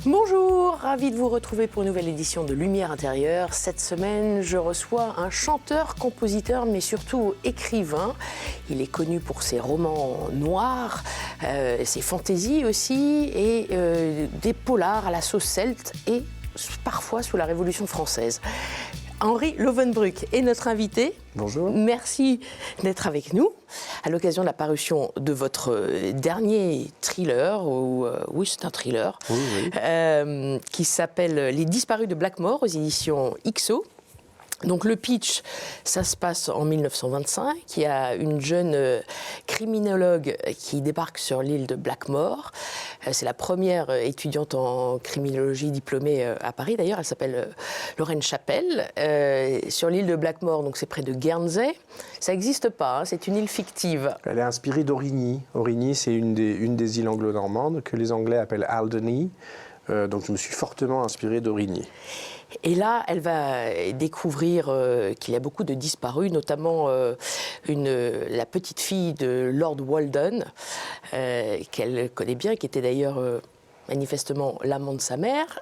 Bonjour, ravi de vous retrouver pour une nouvelle édition de Lumière intérieure. Cette semaine, je reçois un chanteur, compositeur, mais surtout écrivain. Il est connu pour ses romans noirs, ses fantaisies aussi, et des polars à la sauce celte, et parfois sous la Révolution française. Henri Lovenbruck est notre invité. Bonjour. Merci d'être avec nous à l'occasion de la parution de votre dernier thriller, oui c'est un thriller, qui s'appelle Les Disparus de Blackmore aux éditions XO. Donc le pitch, ça se passe en 1925. Il y a une jeune criminologue qui débarque sur l'île de Blackmore. C'est la première étudiante en criminologie diplômée à Paris. D'ailleurs, elle s'appelle Lorraine Chappell. Sur l'île de Blackmore, donc c'est près de Guernsey. Ça n'existe pas, hein, c'est une île fictive. Elle est inspirée d'Aurigny. Aurigny, c'est une des îles anglo-normandes que les Anglais appellent Alderney. Donc je me suis fortement inspiré d'Aurigny. Et là, elle va découvrir qu'il y a beaucoup de disparus, notamment la petite fille de Lord Walden, qu'elle connaît bien, qui était d'ailleurs manifestement l'amant de sa mère.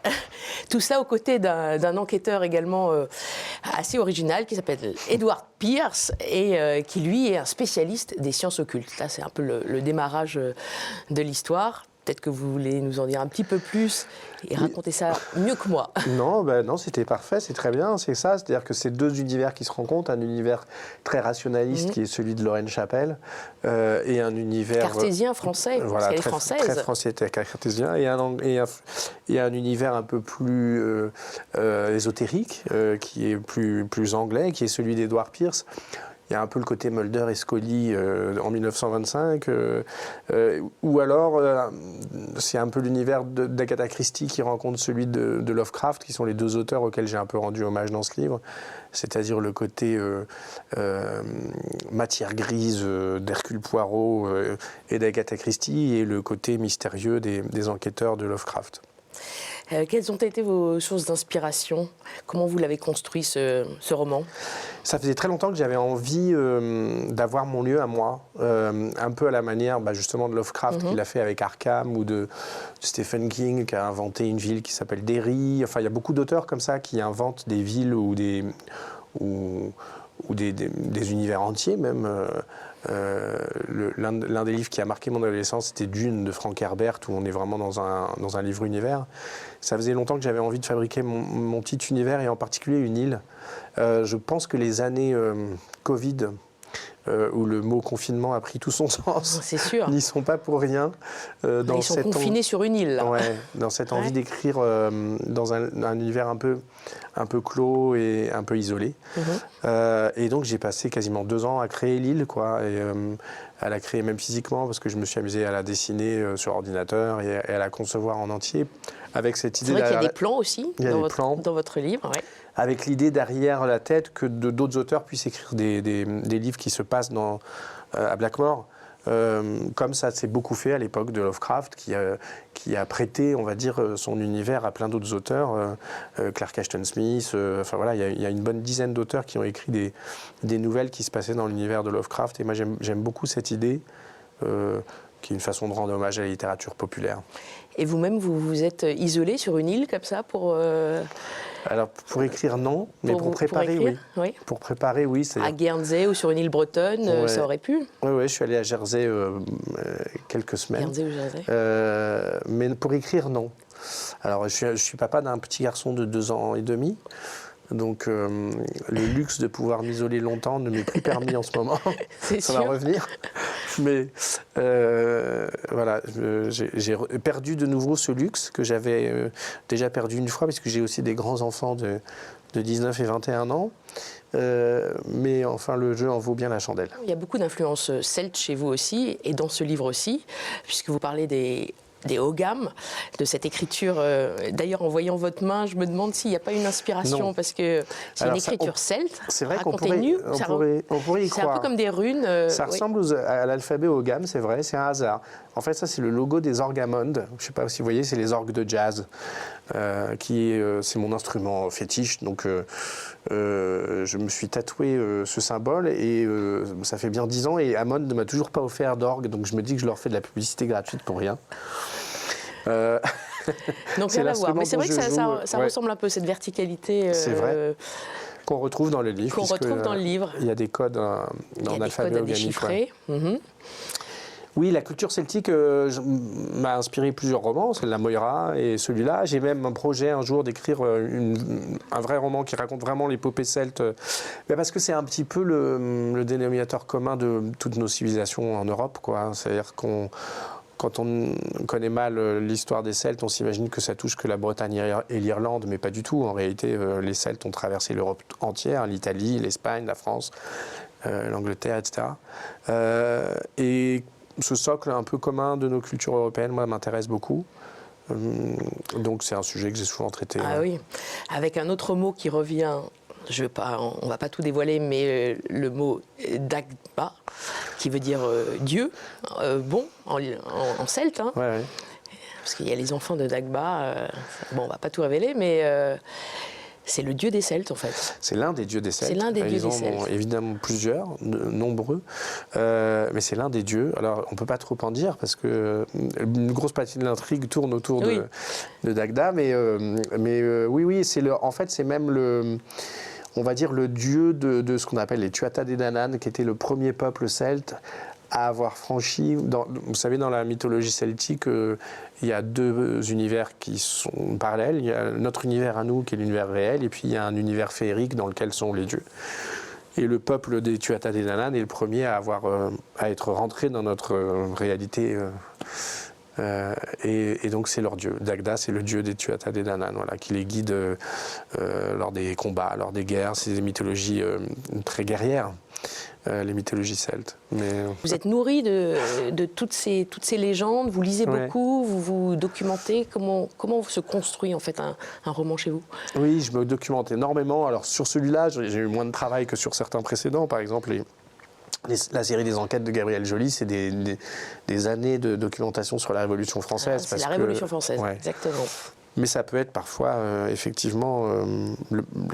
Tout ça aux côtés d'un enquêteur également assez original qui s'appelle Edward Pierce et qui, lui, est un spécialiste des sciences occultes. Là, c'est un peu le démarrage de l'histoire. Peut-être que vous voulez nous en dire un petit peu plus et raconter ça mieux que moi. Non, c'était parfait, c'est très bien, c'est ça. C'est-à-dire que c'est deux univers qui se rencontrent, un univers très rationaliste qui est celui de Lorraine Chappell et un univers cartésien français, parce qu'elle est française. Très français, cartésien, et un univers un peu plus ésotérique, qui est plus anglais, qui est celui d'Edward Pierce. Il y a un peu le côté Mulder et Scully en 1925, ou alors c'est un peu l'univers d'Agatha Christie qui rencontre celui de Lovecraft, qui sont les deux auteurs auxquels j'ai un peu rendu hommage dans ce livre, c'est-à-dire le côté matière grise d'Hercule Poirot et d'Agatha Christie, et le côté mystérieux des enquêteurs de Lovecraft. Quelles ont été vos sources d'inspiration? Comment vous l'avez construit, ce roman? Ça faisait très longtemps que j'avais envie d'avoir mon lieu à moi, un peu à la manière justement de Lovecraft qu'il a fait avec Arkham, ou de Stephen King qui a inventé une ville qui s'appelle Derry. Enfin, il y a beaucoup d'auteurs comme ça qui inventent des villes ou des univers entiers même. L'un des livres qui a marqué mon adolescence, c'était Dune de Frank Herbert, où on est vraiment dans un livre-univers. Ça faisait longtemps que j'avais envie de fabriquer mon petit univers, et en particulier une île. Je pense que les années Covid, où le mot confinement a pris tout son sens, n'y sont pas pour rien. Ils sont confinés sur une île, là. Ouais, dans cette envie d'écrire dans un univers un peu clos et un peu isolé. Et donc j'ai passé quasiment 2 ans à créer l'île, quoi, et à la créer même physiquement, parce que je me suis amusé à la dessiner sur ordinateur et à la concevoir en entier, avec cette idée. C'est vrai qu'il y a des plans aussi dans votre livre. Ouais. Avec l'idée derrière la tête que d'autres auteurs puissent écrire des livres qui se passent à Blackmore. Comme ça s'est beaucoup fait à l'époque de Lovecraft, qui a prêté, on va dire, son univers à plein d'autres auteurs, Clark Ashton Smith, enfin voilà, il y a une bonne dizaine d'auteurs qui ont écrit des nouvelles qui se passaient dans l'univers de Lovecraft, et moi j'aime beaucoup cette idée, qui est une façon de rendre hommage à la littérature populaire. Et vous-même, vous vous êtes isolé sur une île comme ça pour... Alors, pour écrire, non, mais pour préparer, oui. Pour préparer, oui. À Guernsey ou sur une île bretonne, ça aurait pu? Oui, je suis allé à Jersey quelques semaines. Guernsey ou Jersey. Mais pour écrire, non. Alors, je suis papa d'un petit garçon de 2 ans et demi. Donc, le luxe de pouvoir m'isoler longtemps ne m'est plus permis en ce moment. Ça va revenir. Mais voilà, j'ai perdu de nouveau ce luxe que j'avais déjà perdu une fois, parce que j'ai aussi des grands-enfants de 19 et 21 ans. Mais enfin, le jeu en vaut bien la chandelle. Il y a beaucoup d'influences celtes chez vous aussi, et dans ce livre aussi, puisque vous parlez des Ogham, de cette écriture. D'ailleurs, en voyant votre main, je me demande s'il n'y a pas une inspiration, non. Parce que c'est une écriture celte. C'est vrai qu'on pourrait y croire. C'est un peu comme des runes. Ça ressemble à l'alphabet Ogham, c'est vrai, c'est un hasard. En fait, ça, c'est le logo des Orgamonde. Je ne sais pas si vous voyez, c'est les orgues de jazz, c'est mon instrument fétiche. Donc, je me suis tatoué ce symbole, et ça fait bien 10 ans, et Hammond ne m'a toujours pas offert d'orgue, donc je me dis que je leur fais de la publicité gratuite pour rien. Donc C'est rien à voir. l'instrument Mais c'est dont vrai que je ça joue, ressemble un peu, cette verticalité. C'est vrai. Qu'on retrouve dans le livre. Qu'on retrouve dans le livre. Il y a des codes en alphabet à organique. déchiffrer. Ouais. Oui, la culture celtique m'a inspiré plusieurs romans, c'est La Moira et celui-là. J'ai même un projet un jour d'écrire un vrai roman qui raconte vraiment l'épopée celte, mais parce que c'est un petit peu le dénominateur commun de toutes nos civilisations en Europe, quoi. C'est-à-dire quand on connaît mal l'histoire des Celtes, on s'imagine que ça touche que la Bretagne et l'Irlande, mais pas du tout. En réalité, les Celtes ont traversé l'Europe entière, l'Italie, l'Espagne, la France, l'Angleterre, etc. Et ce socle un peu commun de nos cultures européennes, moi, m'intéresse beaucoup. Donc c'est un sujet que j'ai souvent traité. Ah oui, avec un autre mot qui revient, on ne va pas tout dévoiler, mais le mot Dagba, qui veut dire Dieu, bon, en celte. Hein, ouais. Parce qu'il y a les enfants de Dagba, bon, on ne va pas tout révéler, mais c'est le dieu des Celtes, en fait. C'est l'un des dieux des Celtes. C'est l'un des dieux des Celtes. Ils en ont évidemment plusieurs, nombreux, mais c'est l'un des dieux. Alors, on ne peut pas trop en dire, parce que une grosse partie de l'intrigue tourne autour de Dagda, mais oui, en fait, c'est même on va dire le dieu de ce qu'on appelle les Tuatha Dé Danann, qui était le premier peuple celte à avoir franchi, vous savez, dans la mythologie celtique, il y a deux univers qui sont parallèles. Il y a notre univers à nous, qui est l'univers réel, et puis il y a un univers féerique dans lequel sont les dieux. Et le peuple des Tuatha Dé Danann est le premier à être rentré dans notre réalité. Et donc c'est leur dieu. Dagda, c'est le dieu des Tuatha Dé Danann, voilà, qui les guide lors des combats, lors des guerres. C'est des mythologies très guerrières. Les mythologies celtes. Vous êtes nourri de toutes ces légendes, vous lisez beaucoup, vous vous documentez. Comment se construit en fait un roman chez vous? Oui, je me documente énormément. Alors sur celui-là, j'ai eu moins de travail que sur certains précédents. Par exemple, la série des enquêtes de Gabriel Joly, c'est des années de documentation sur la Révolution française. C'est la Révolution française, exactement. Mais ça peut être parfois, effectivement,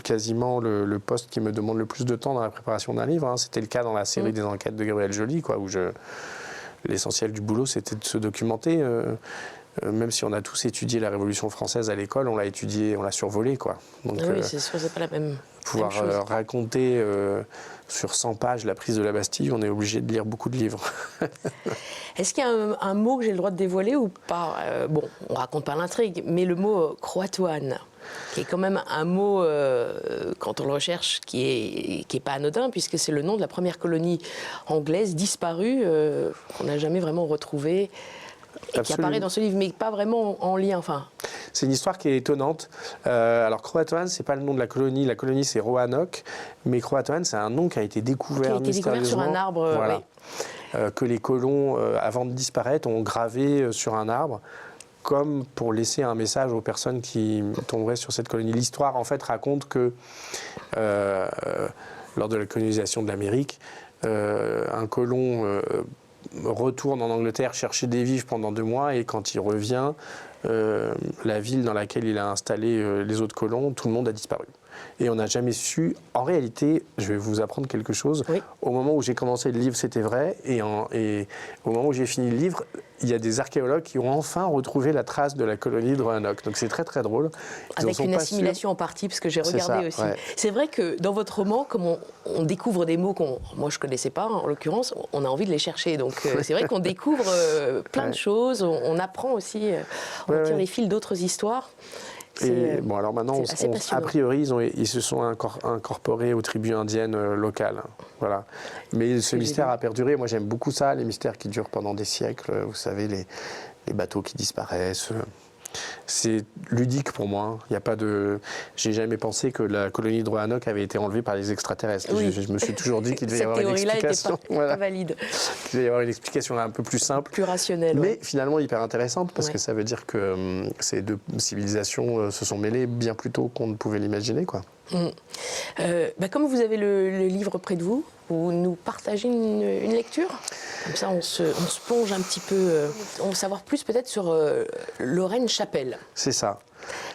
quasiment le poste qui me demande le plus de temps dans la préparation d'un livre. Hein. C'était le cas dans la série des enquêtes de Gabriel Joly, quoi, où l'essentiel du boulot, c'était de se documenter. Même si on a tous étudié la Révolution française à l'école, on l'a étudiée, on l'a survolée, quoi. Donc, oui, c'est sûr, c'est pas la même pouvoir chose. Raconter sur 100 pages la prise de la Bastille, on est obligé de lire beaucoup de livres. Est-ce qu'il y a un mot que j'ai le droit de dévoiler ou pas? Bon, on raconte pas l'intrigue, mais le mot croatoan, qui est quand même un mot, quand on le recherche, qui est pas anodin, puisque c'est le nom de la première colonie anglaise disparue, qu'on n'a jamais vraiment retrouvée, et qui apparaît dans ce livre, mais pas vraiment en lien. Enfin. C'est une histoire qui est étonnante. Alors, Croatoan, c'est pas le nom de la colonie. La colonie, c'est Roanoke. Mais Croatoan, c'est un nom qui a été découvert sur un arbre. Voilà. Que les colons, avant de disparaître, ont gravé sur un arbre, comme pour laisser un message aux personnes qui tomberaient sur cette colonie. L'histoire, en fait, raconte que lors de la colonisation de l'Amérique, un colon retourne en Angleterre chercher des vivres pendant 2 mois, et quand il revient, la ville dans laquelle il a installé les autres colons, tout le monde a disparu. Et on n'a jamais su. En réalité, je vais vous apprendre quelque chose. Oui. Au moment où j'ai commencé le livre, c'était vrai. Et au moment où j'ai fini le livre, il y a des archéologues qui ont enfin retrouvé la trace de la colonie de Roanoke. Donc c'est très très drôle. Avec une assimilation en partie, parce que j'ai regardé aussi. Ouais. C'est vrai que dans votre roman, comme on découvre des mots moi je ne connaissais pas, en l'occurrence, on a envie de les chercher. Donc c'est vrai qu'on découvre plein de choses. On apprend aussi, on tire les fils d'autres histoires. Et bon, alors maintenant, a priori, ils se sont incorporés aux tribus indiennes locales. Voilà. Mais ce mystère a perduré. Moi, j'aime beaucoup ça, les mystères qui durent pendant des siècles. Vous savez, les bateaux qui disparaissent. C'est ludique pour moi. Il y a pas de. J'ai jamais pensé que la colonie de Roanoke avait été enlevée par les extraterrestres. Oui. Je me suis toujours dit qu'il devait y avoir une explication. Cette théorie-là n'était pas valide. Qu'il devait y avoir une explication un peu plus simple, plus rationnelle. Mais finalement hyper intéressante, parce que ça veut dire que ces deux civilisations se sont mêlées bien plus tôt qu'on ne pouvait l'imaginer, quoi. Comme vous avez le livre près de vous, vous nous partagez une lecture. Comme ça, on se plonge un petit peu. On veut savoir plus peut-être sur Lorraine Chappell. C'est ça.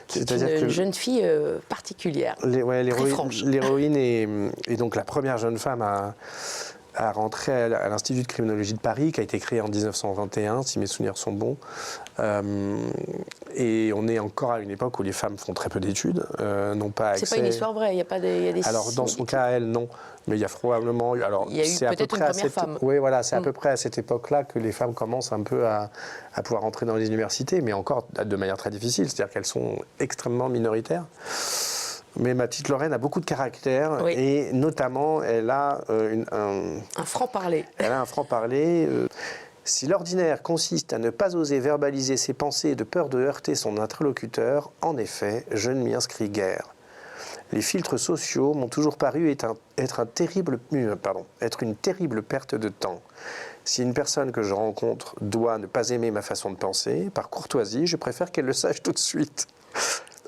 C'est-à-dire une jeune fille particulière. L'héroïne est donc la première jeune femme à rentrer à l'Institut de criminologie de Paris, qui a été créé en 1921, si mes souvenirs sont bons. Et on est encore à une époque où les femmes font très peu d'études, n'ont pas accès... C'est pas une histoire vraie, il y a des... Alors, dans son cas, elle, non. Mais il y a probablement... Alors, il y a eu peut-être une première femme. Oui, voilà, c'est à peu près à cette époque-là que les femmes commencent un peu à pouvoir entrer dans les universités, mais encore de manière très difficile, c'est-à-dire qu'elles sont extrêmement minoritaires. Mais ma petite Lorraine a beaucoup de caractère, oui. Et notamment, elle a un franc-parler. Elle a un franc-parler. Si l'ordinaire consiste à ne pas oser verbaliser ses pensées de peur de heurter son interlocuteur, en effet, je ne m'y inscris guère. Les filtres sociaux m'ont toujours paru être une terrible perte de temps. Si une personne que je rencontre doit ne pas aimer ma façon de penser, par courtoisie, je préfère qu'elle le sache tout de suite.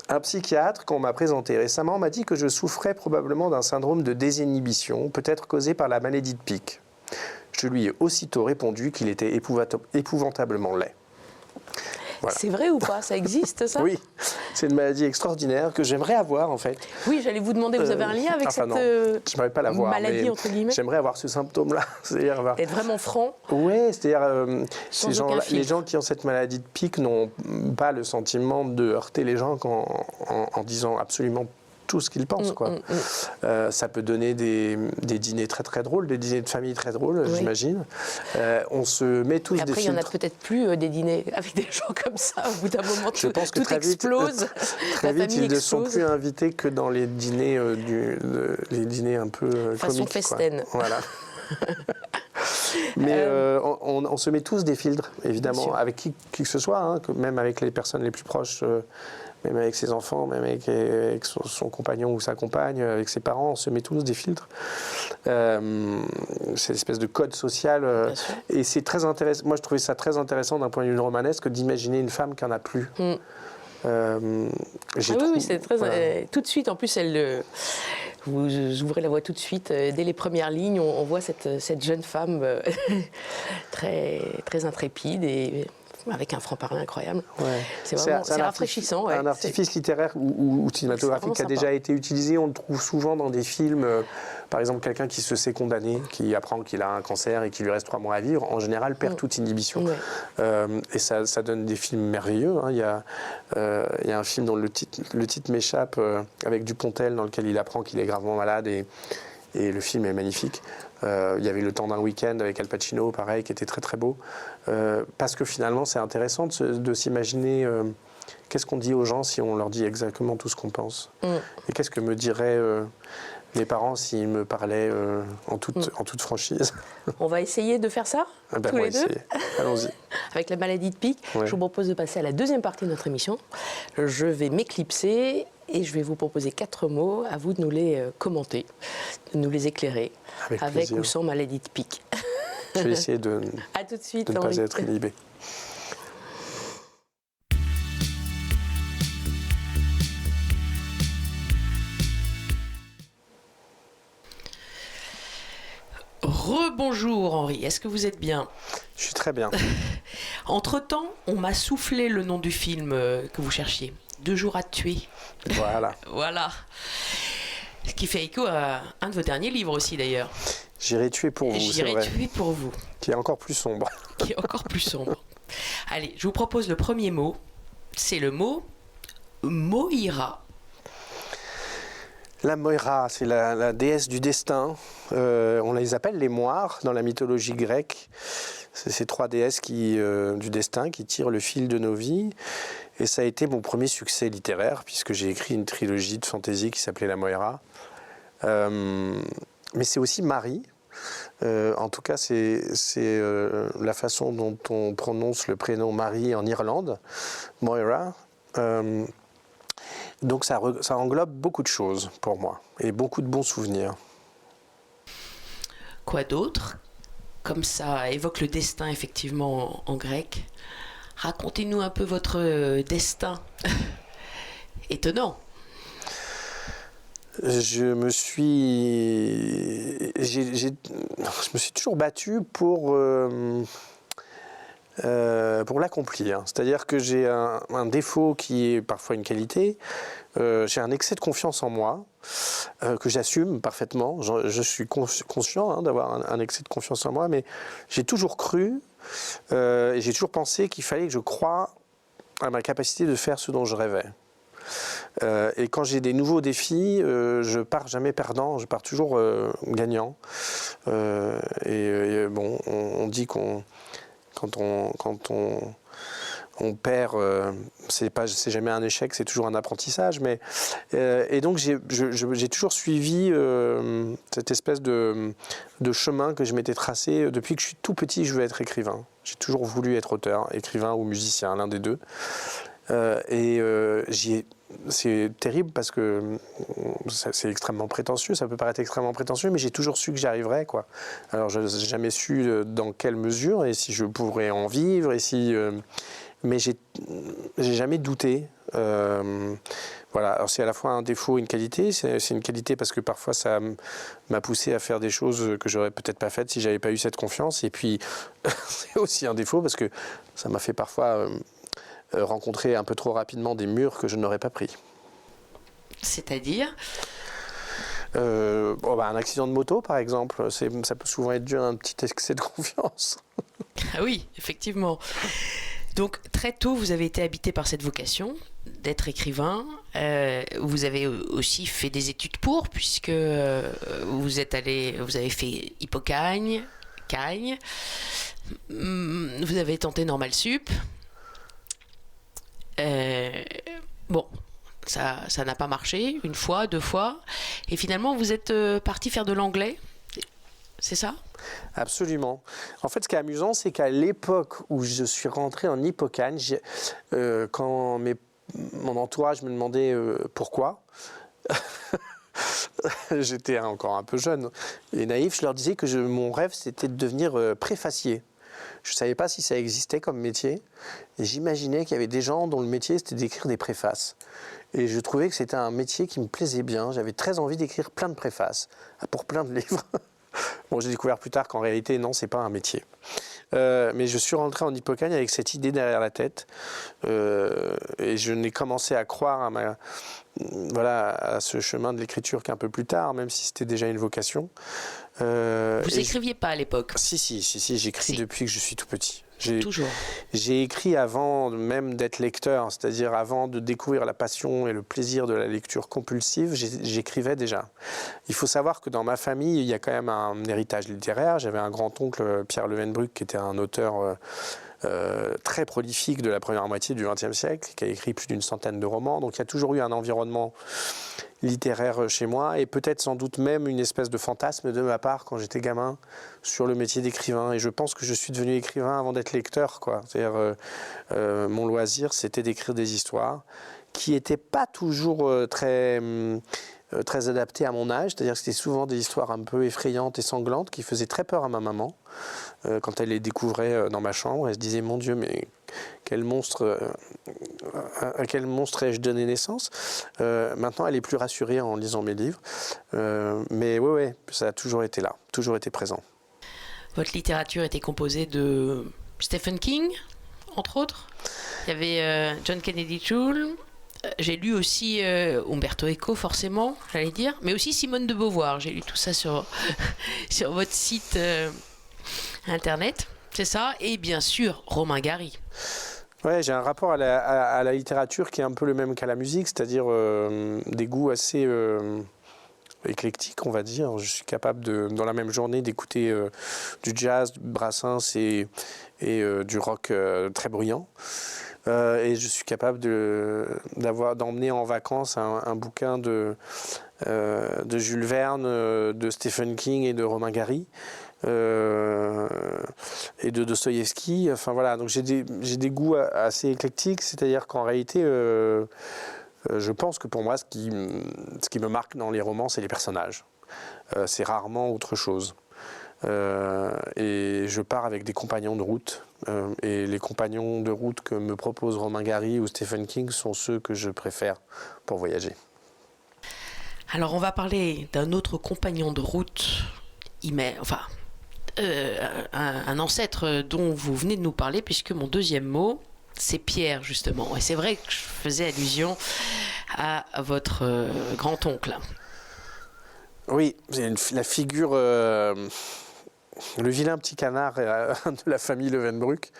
Un psychiatre qu'on m'a présenté récemment m'a dit que je souffrais probablement d'un syndrome de désinhibition, peut-être causé par la maladie de Pic. Je lui ai aussitôt répondu qu'il était épouvantablement laid. Voilà. C'est vrai ou pas? Ça existe, ça? Oui, c'est une maladie extraordinaire que j'aimerais avoir, en fait. Oui, j'allais vous demander, vous avez un lien avec cette j'aimerais pas l'avoir, maladie, entre guillemets? J'aimerais avoir ce symptôme-là. Être vraiment franc? Oui, c'est-à-dire les gens qui ont cette maladie de Pic n'ont pas le sentiment de heurter les gens en disant absolument tout ce qu'ils pensent, quoi. Ça peut donner des dîners très très drôles, des dîners de famille très drôles, oui. J'imagine. On se met tous des filtres. Après, il n'y en a peut-être plus des dîners avec des gens comme ça. Au bout d'un moment, tout explose. Très vite, ils ne sont plus invités que dans les dîners, les dîners un peu façon comiques. Festen. Voilà. Mais on se met tous des filtres, évidemment, avec qui que ce soit, hein, même avec les personnes les plus proches, même avec ses enfants, même avec son compagnon ou sa compagne, avec ses parents, on se met tous des filtres. C'est une espèce de code social. Et c'est très intéressant. Moi, je trouvais ça très intéressant d'un point de vue romanesque d'imaginer une femme qui n'en a plus. Oui, c'est très... Voilà. Tout de suite, en plus, vous ouvrez la voie tout de suite. Dès les premières lignes, on voit cette jeune femme très, très intrépide et avec un franc-parler incroyable. Ouais. C'est rafraîchissant. Un artifice littéraire ou cinématographique qui a déjà été utilisé. On le trouve souvent dans des films. Par exemple, quelqu'un qui se sait condamné, qui apprend qu'il a un cancer et qu'il lui reste 3 mois à vivre, en général perd toute inhibition. Et ça donne des films merveilleux. Hein. Il y a un film dont le titre m'échappe, avec Dupontel, dans lequel il apprend qu'il est gravement malade et le film est magnifique. Il y avait Le temps d'un week-end avec Al Pacino, pareil, qui était très très beau. Parce que finalement, c'est intéressant de s'imaginer qu'est-ce qu'on dit aux gens si on leur dit exactement tout ce qu'on pense. Et qu'est-ce que me diraient mes parents s'ils me parlaient en toute franchise. On va essayer de faire ça, tous les deux. Allons-y. Avec la maladie de Pic, je vous propose de passer à la deuxième partie de notre émission. Je vais m'éclipser et je vais vous proposer 4 mots. À vous de nous les commenter, de nous les éclairer, avec ou sans maladie de Pic. Je vais essayer de tout de suite, ne pas être inhibé. Rebonjour Henri, est-ce que vous êtes bien? Je suis très bien. Entre-temps, on m'a soufflé le nom du film que vous cherchiez. 2 jours à tuer. Voilà. Voilà. Ce qui fait écho à un de vos derniers livres aussi d'ailleurs. J'irai tuer pour vous, c'est vrai. J'irai tuer pour vous. Qui est encore plus sombre. Qui est encore plus sombre. Allez, je vous propose le premier mot. C'est le mot Moïra. La Moïra, c'est la déesse du destin. On les appelle les moires dans la mythologie grecque. C'est ces 3 déesses du destin qui tirent le fil de nos vies. Et ça a été mon premier succès littéraire, puisque j'ai écrit une trilogie de fantaisie qui s'appelait La Moïra. Mais c'est aussi Marie. En tout cas, c'est la façon dont on prononce le prénom Marie en Irlande, Moira. Donc ça englobe beaucoup de choses pour moi, et beaucoup de bons souvenirs. Quoi d'autre? Comme ça évoque le destin, effectivement, en grec. Racontez-nous un peu votre destin. Étonnant. Je me suis toujours battu pour pour l'accomplir. C'est-à-dire que j'ai un défaut qui est parfois une qualité. J'ai un excès de confiance en moi que j'assume parfaitement. Je suis conscient d'avoir un excès de confiance en moi, mais j'ai toujours cru et j'ai toujours pensé qu'il fallait que je croie à ma capacité de faire ce dont je rêvais. Et quand j'ai des nouveaux défis, je pars jamais perdant, je pars toujours gagnant. Bon, on dit quand on perd, c'est jamais un échec, c'est toujours un apprentissage. Et donc j'ai toujours suivi cette espèce de chemin que je m'étais tracé depuis que je suis tout petit. Je veux être écrivain. J'ai toujours voulu être auteur, écrivain ou musicien, l'un des deux. C'est terrible parce que c'est extrêmement prétentieux, ça peut paraître extrêmement prétentieux, mais j'ai toujours su que j'y arriverais, quoi. Alors je n'ai jamais su dans quelle mesure et si je pourrais en vivre, mais j'ai jamais douté. Voilà. Alors c'est à la fois un défaut et une qualité. C'est une qualité parce que parfois ça m'a poussé à faire des choses que j'aurais peut-être pas faites si j'avais pas eu cette confiance. Et puis c'est aussi un défaut parce que ça m'a fait parfois rencontrer un peu trop rapidement des murs que je n'aurais pas pris. C'est-à-dire un accident de moto, par exemple, ça peut souvent être dû à un petit excès de confiance. Ah oui, effectivement. Donc, très tôt, vous avez été habité par cette vocation d'être écrivain. Vous avez aussi fait des études puisque vous avez fait Hippocagne, Cagne. Vous avez tenté Normal Sup. Bon, ça n'a pas marché, une fois, deux fois. Et finalement, vous êtes parti faire de l'anglais, c'est ça ? Absolument. En fait, ce qui est amusant, c'est qu'à l'époque où je suis rentré en Hippocagne, quand mon entourage me demandait pourquoi, j'étais encore un peu jeune et naïf, je leur disais que mon rêve, c'était de devenir préfacier. Je ne savais pas si ça existait comme métier. Et j'imaginais qu'il y avait des gens dont le métier, c'était d'écrire des préfaces. Et je trouvais que c'était un métier qui me plaisait bien. J'avais très envie d'écrire plein de préfaces pour plein de livres. Bon, j'ai découvert plus tard qu'en réalité, non, ce n'est pas un métier. Mais je suis rentré en Hippocagne avec cette idée derrière la tête. Et je n'ai commencé à croire à ce chemin de l'écriture qu'un peu plus tard, même si c'était déjà une vocation. Vous écriviez pas à l'époque ? Si, j'écris depuis que je suis tout petit. Toujours. J'ai écrit avant même d'être lecteur, c'est-à-dire avant de découvrir la passion et le plaisir de la lecture compulsive, j'écrivais déjà. Il faut savoir que dans ma famille, il y a quand même un héritage littéraire. J'avais un grand-oncle, Pierre Levenbruck, qui était un auteur très prolifique de la première moitié du XXe siècle, qui a écrit plus d'une centaine de romans. Donc il y a toujours eu un environnement littéraire chez moi et peut-être sans doute même une espèce de fantasme de ma part quand j'étais gamin sur le métier d'écrivain. Et je pense que je suis devenu écrivain avant d'être lecteur, quoi. C'est-à-dire mon loisir, c'était d'écrire des histoires qui n'étaient pas toujours très adaptées à mon âge. C'est-à-dire que c'était souvent des histoires un peu effrayantes et sanglantes qui faisaient très peur à ma maman. Quand elle les découvrait dans ma chambre, elle se disait « Mon Dieu, mais quel monstre, à quel monstre ai-je donné naissance ?» Maintenant, elle est plus rassurée en lisant mes livres. Mais oui, ça a toujours été là, toujours été présent. Votre littérature était composée de Stephen King, entre autres. Il y avait John Kennedy Toole. J'ai lu aussi Umberto Eco, forcément, j'allais dire, mais aussi Simone de Beauvoir. J'ai lu tout ça sur votre site internet, c'est ça. Et bien sûr, Romain Gary. Ouais, j'ai un rapport à la littérature qui est un peu le même qu'à la musique, c'est-à-dire des goûts assez éclectiques, on va dire. Je suis capable, dans la même journée, d'écouter du jazz, du Brassens et du rock très bruyant. Et je suis capable d'emmener en vacances un bouquin de Jules Verne, de Stephen King et de Romain Gary. Et de Dostoïevski. Enfin voilà, donc j'ai des goûts assez éclectiques, c'est-à-dire qu'en réalité, je pense que pour moi, ce qui me marque dans les romans, c'est les personnages. C'est rarement autre chose. Et je pars avec des compagnons de route. Et les compagnons de route que me proposent Romain Gary ou Stephen King sont ceux que je préfère pour voyager. Alors on va parler d'un autre compagnon de route, un ancêtre dont vous venez de nous parler, puisque mon deuxième mot, c'est Pierre, justement. Et c'est vrai que je faisais allusion à votre grand-oncle. Oui, c'est la figure, le vilain petit canard de la famille Leeuwenbruck.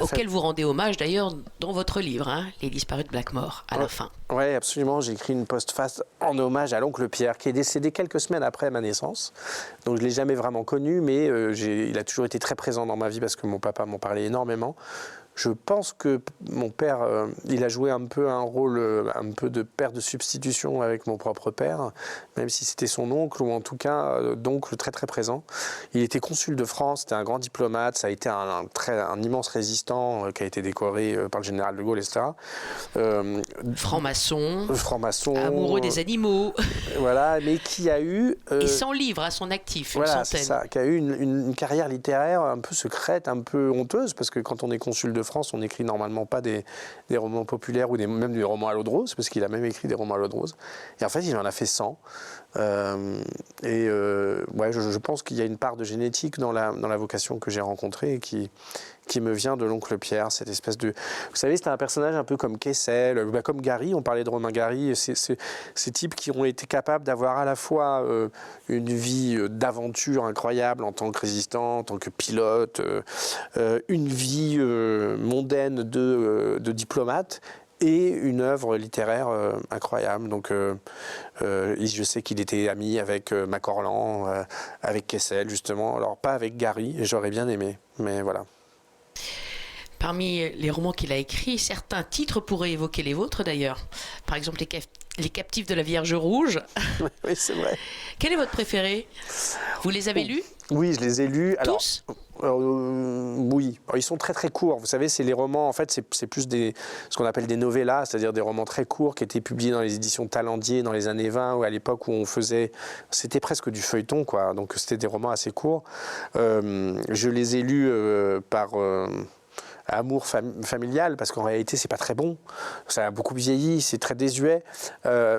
Auquel vous rendez hommage d'ailleurs dans votre livre, hein, Les disparus de Blackmore, à la fin. Oui, absolument. J'ai écrit une postface en hommage à l'oncle Pierre, qui est décédé quelques semaines après ma naissance. Donc je ne l'ai jamais vraiment connu, mais il a toujours été très présent dans ma vie parce que mon papa m'en parlait énormément. Je pense que mon père, il a joué un peu un rôle un peu de père de substitution avec mon propre père, même si c'était son oncle, ou en tout cas d'oncle très très présent. Il était consul de France, c'était un grand diplomate, ça a été un immense résistant qui a été décoré par le général de Gaulle, etc. Franc-maçon, amoureux des animaux. Voilà, mais qui a eu... et 100 livres à son actif, voilà, une centaine. C'est ça, qui a eu une carrière littéraire un peu secrète, un peu honteuse, parce que quand on est consul de France, on n'écrit normalement pas des romans populaires ou même des romans à l'eau de rose, parce qu'il a même écrit des romans à l'eau de rose. Et en fait, il en a fait 100. Ouais, je pense qu'il y a une part de génétique dans la vocation que j'ai rencontrée et qui me vient de l'oncle Pierre, cette espèce de... Vous savez, c'était un personnage un peu comme Kessel, comme Gary, on parlait de Romain Gary, ces types qui ont été capables d'avoir à la fois une vie d'aventure incroyable en tant que résistant, en tant que pilote, une vie mondaine de diplomate, et une œuvre littéraire incroyable. Donc, je sais qu'il était ami avec Macorlan, avec Kessel, justement. Alors, pas avec Gary, j'aurais bien aimé, mais voilà. Parmi les romans qu'il a écrits, certains titres pourraient évoquer les vôtres d'ailleurs. Par exemple, Les Captifs de la Vierge Rouge. Oui, c'est vrai. Quel est votre préféré? Vous les avez lus? Oui, je les ai lus. Tous? Oui, ils sont très très courts. Vous savez, c'est les romans, en fait, c'est plus ce qu'on appelle des novellas, c'est-à-dire des romans très courts qui étaient publiés dans les éditions Talendier dans les années 20, ou à l'époque où c'était presque du feuilleton, quoi. Donc c'était des romans assez courts. Je les ai lus par... amour familial, parce qu'en réalité c'est pas très bon, ça a beaucoup vieilli, c'est très désuet,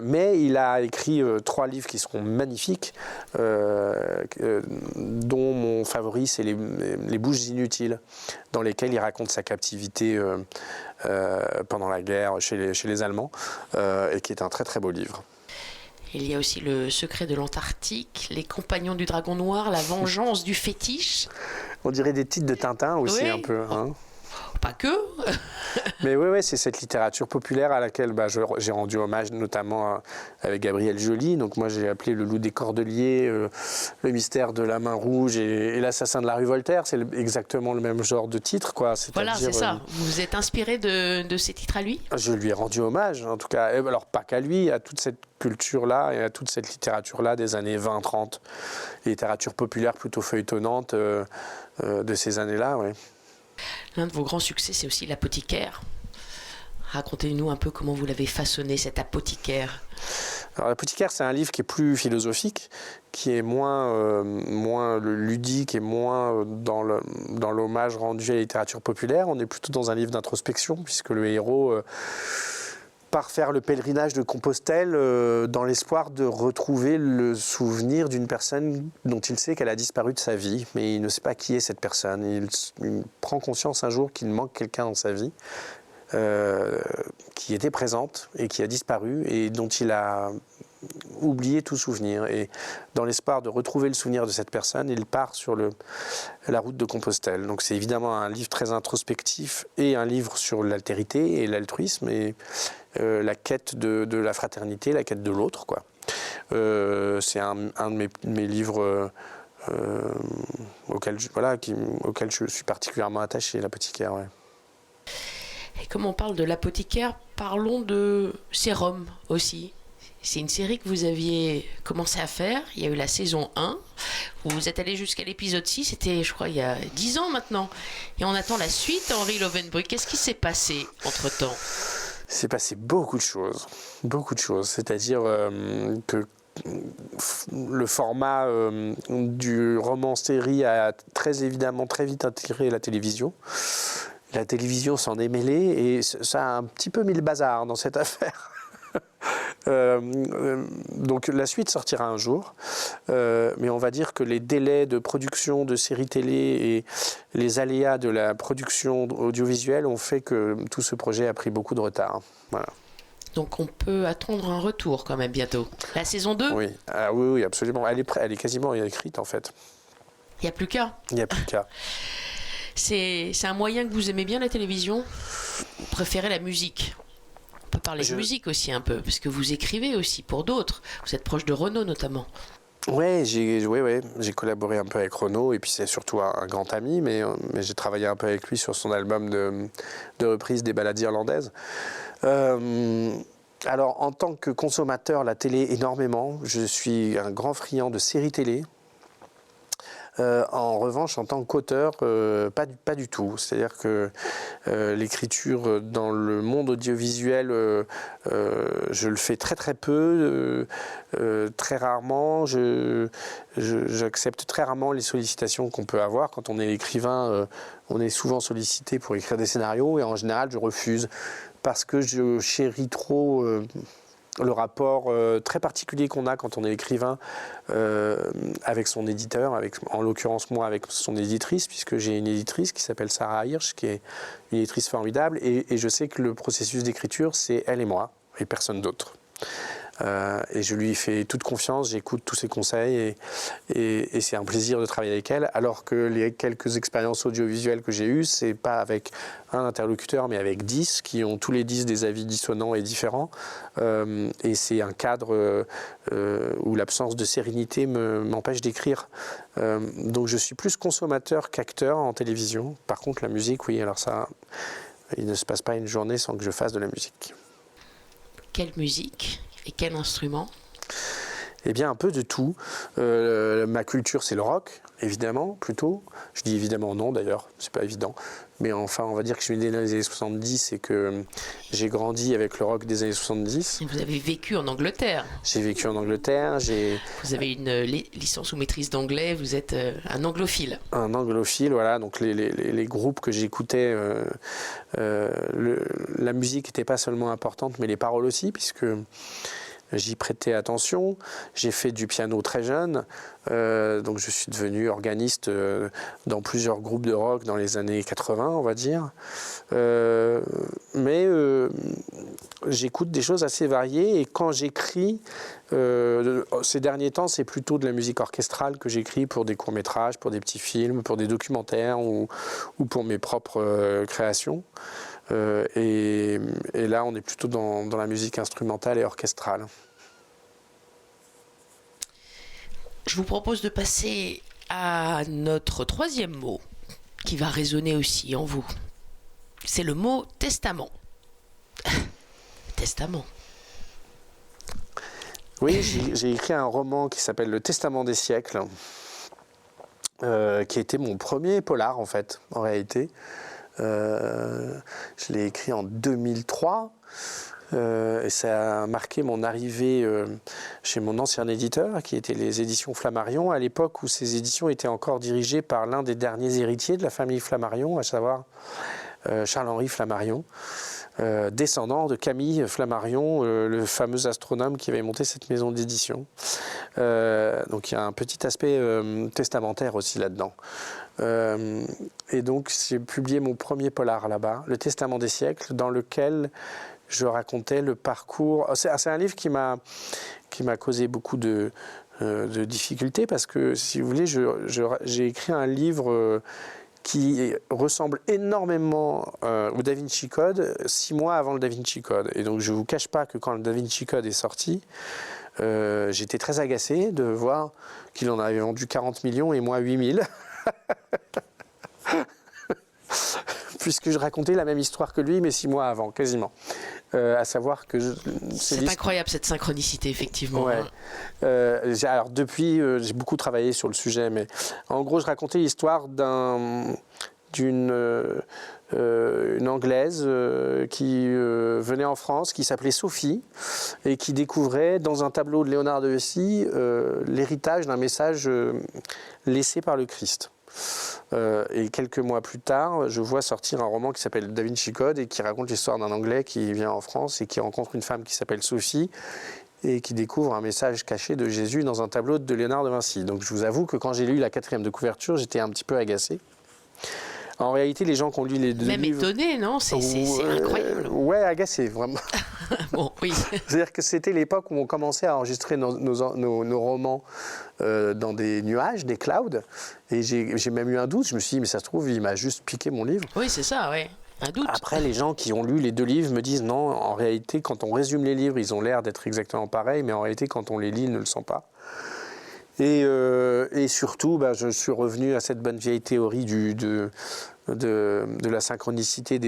mais il a écrit 3 livres qui seront magnifiques, dont mon favori c'est les Bouches inutiles, dans lesquelles il raconte sa captivité pendant la guerre chez les Allemands, et qui est un très très beau livre. Il y a aussi Le Secret de l'Antarctique, Les Compagnons du Dragon Noir, La Vengeance du Fétiche. On dirait des titres de Tintin aussi, oui. Un peu, hein. Pas que. Mais oui, c'est cette littérature populaire à laquelle j'ai rendu hommage, notamment avec Gabriel Joly. Donc moi, j'ai appelé Le Loup des Cordeliers, Le Mystère de la Main Rouge et L'Assassin de la rue Voltaire. C'est exactement le même genre de titre, quoi. Voilà, c'est ça. Vous vous êtes inspiré de ces titres à lui? Je lui ai rendu hommage, en tout cas. Alors, pas qu'à lui, à toute cette culture-là et à toute cette littérature-là des années 20-30. Littérature populaire plutôt feuilletonnante de ces années-là, oui. L'un de vos grands succès, c'est aussi L'Apothicaire. Racontez-nous un peu comment vous l'avez façonné, cet apothicaire. Alors, L'Apothicaire, c'est un livre qui est plus philosophique, qui est moins ludique et moins dans l'hommage rendu à la littérature populaire. On est plutôt dans un livre d'introspection, puisque le héros part faire le pèlerinage de Compostelle dans l'espoir de retrouver le souvenir d'une personne dont il sait qu'elle a disparu de sa vie, mais il ne sait pas qui est cette personne. Il prend conscience un jour qu'il manque quelqu'un dans sa vie, qui était présente et qui a disparu et dont il a oublié tout souvenir. Et dans l'espoir de retrouver le souvenir de cette personne, il part sur la route de Compostelle. Donc c'est évidemment un livre très introspectif et un livre sur l'altérité et l'altruisme et la quête de la fraternité, la quête de l'autre, quoi. C'est un de mes livres auquel je suis particulièrement attaché, L'Apothicaire. Ouais. Et comme on parle de L'Apothicaire, parlons de Sérum aussi. C'est une série que vous aviez commencé à faire. Il y a eu la saison 1. Vous êtes allé jusqu'à l'épisode 6. C'était, je crois, il y a 10 ans maintenant. Et on attend la suite, Henri Leeuwenbruck. Qu'est-ce qui s'est passé entre-temps ? Il s'est passé beaucoup de choses. Beaucoup de choses. C'est-à-dire que le format du roman-série a très évidemment très vite intégré la télévision. La télévision s'en est mêlée et ça a un petit peu mis le bazar dans cette affaire. Donc la suite sortira un jour, mais on va dire que les délais de production de séries télé et les aléas de la production audiovisuelle ont fait que tout ce projet a pris beaucoup de retard. Voilà. Donc on peut attendre un retour quand même bientôt. La saison 2 ? Oui, oui, absolument. Elle est quasiment écrite en fait. Il n'y a plus qu'à. Il n'y a plus qu'à. C'est un moyen que vous aimez bien, la télévision ? Vous préférez la musique ? On peut parler de musique aussi un peu, parce que vous écrivez aussi pour d'autres. Vous êtes proche de Renaud notamment. Ouais, j'ai collaboré un peu avec Renaud, et puis c'est surtout un grand ami, mais j'ai travaillé un peu avec lui sur son album de reprise des ballades irlandaises. Alors, en tant que consommateur, la télé, énormément. Je suis un grand friand de séries télé. En revanche, en tant qu'auteur, pas du tout. C'est-à-dire que l'écriture dans le monde audiovisuel, je le fais très très peu, très rarement. J'accepte très rarement les sollicitations qu'on peut avoir. Quand on est écrivain, on est souvent sollicité pour écrire des scénarios, et en général, je refuse parce que je chéris trop le rapport très particulier qu'on a quand on est écrivain avec son éditeur, en l'occurrence moi avec son éditrice, puisque j'ai une éditrice qui s'appelle Sarah Hirsch, qui est une éditrice formidable, et je sais que le processus d'écriture, c'est elle et moi, et personne d'autre. Et je lui fais toute confiance, j'écoute tous ses conseils, et c'est un plaisir de travailler avec elle, alors que les quelques expériences audiovisuelles que j'ai eues, c'est pas avec un interlocuteur, mais avec 10, qui ont tous les 10 des avis dissonants et différents, et c'est un cadre où l'absence de sérénité m'empêche d'écrire. Donc je suis plus consommateur qu'acteur en télévision. Par contre, la musique, oui, alors ça, il ne se passe pas une journée sans que je fasse de la musique. Quelle musique ? Et quel instrument ? Eh bien, un peu de tout. Ma culture, c'est le rock, évidemment, plutôt. Je dis évidemment non, d'ailleurs, c'est pas évident. Mais enfin, on va dire que je suis né dans les années 70 et que j'ai grandi avec le rock des années 70. Et vous avez vécu en Angleterre ? J'ai vécu en Angleterre. Vous avez une licence ou maîtrise d'anglais, vous êtes un anglophile. Un anglophile, voilà. Donc les groupes que j'écoutais, la musique n'était pas seulement importante, mais les paroles aussi, puisque j'y prêtais attention. J'ai fait du piano très jeune, donc je suis devenu organiste dans plusieurs groupes de rock dans les années 80, on va dire. Mais j'écoute des choses assez variées, et quand j'écris, ces derniers temps, c'est plutôt de la musique orchestrale que j'écris pour des courts-métrages, pour des petits films, pour des documentaires ou pour mes propres créations. Et là, on est plutôt dans la musique instrumentale et orchestrale. Je vous propose de passer à notre troisième mot, qui va résonner aussi en vous. C'est le mot testament. Testament. Oui, j'ai écrit un roman qui s'appelle Le Testament des siècles, qui a été mon premier polar, en fait, en réalité. Je l'ai écrit en 2003 et ça a marqué mon arrivée chez mon ancien éditeur, qui était les éditions Flammarion, à l'époque où ces éditions étaient encore dirigées par l'un des derniers héritiers de la famille Flammarion, à savoir Charles-Henri Flammarion, descendant de Camille Flammarion, le fameux astronome qui avait monté cette maison d'édition. Donc il y a un petit aspect testamentaire aussi là-dedans. Et donc j'ai publié mon premier polar là-bas, Le Testament des siècles, dans lequel je racontais le parcours. C'est un livre qui m'a causé beaucoup de difficultés, parce que, si vous voulez, j'ai écrit un livre qui ressemble énormément au Da Vinci Code 6 mois avant le Da Vinci Code. Et donc je ne vous cache pas que quand le Da Vinci Code est sorti, j'étais très agacé de voir qu'il en avait vendu 40 millions et moi 8000. Puisque je racontais la même histoire que lui, mais 6 mois avant, quasiment. À savoir que... C'est incroyable, cette synchronicité, effectivement. Ouais. Alors, depuis, j'ai beaucoup travaillé sur le sujet, mais en gros, je racontais l'histoire d'une Anglaise qui venait en France, qui s'appelait Sophie, et qui découvrait dans un tableau de Léonard de Vinci l'héritage d'un message laissé par le Christ. Et quelques mois plus tard, je vois sortir un roman qui s'appelle Da Vinci Code et qui raconte l'histoire d'un Anglais qui vient en France et qui rencontre une femme qui s'appelle Sophie et qui découvre un message caché de Jésus dans un tableau de Léonard de Vinci. Donc je vous avoue que quand j'ai lu la 4e de couverture, j'étais un petit peu agacé. En réalité, les gens qui ont lu les 2 Même livres... étonné, non? C'est incroyable. Ouais, agacé, vraiment. Bon, oui. C'est-à-dire que c'était l'époque où on commençait à enregistrer nos romans dans des nuages, des clouds. Et j'ai même eu un doute. Je me suis dit, mais ça se trouve, il m'a juste piqué mon livre. Oui, c'est ça, oui. Un doute. Après, les gens qui ont lu les 2 livres me disent, non, en réalité, quand on résume les livres, ils ont l'air d'être exactement pareils, mais en réalité, quand on les lit, ils ne le sont pas. Et surtout, je suis revenu à cette bonne vieille théorie de la synchronicité,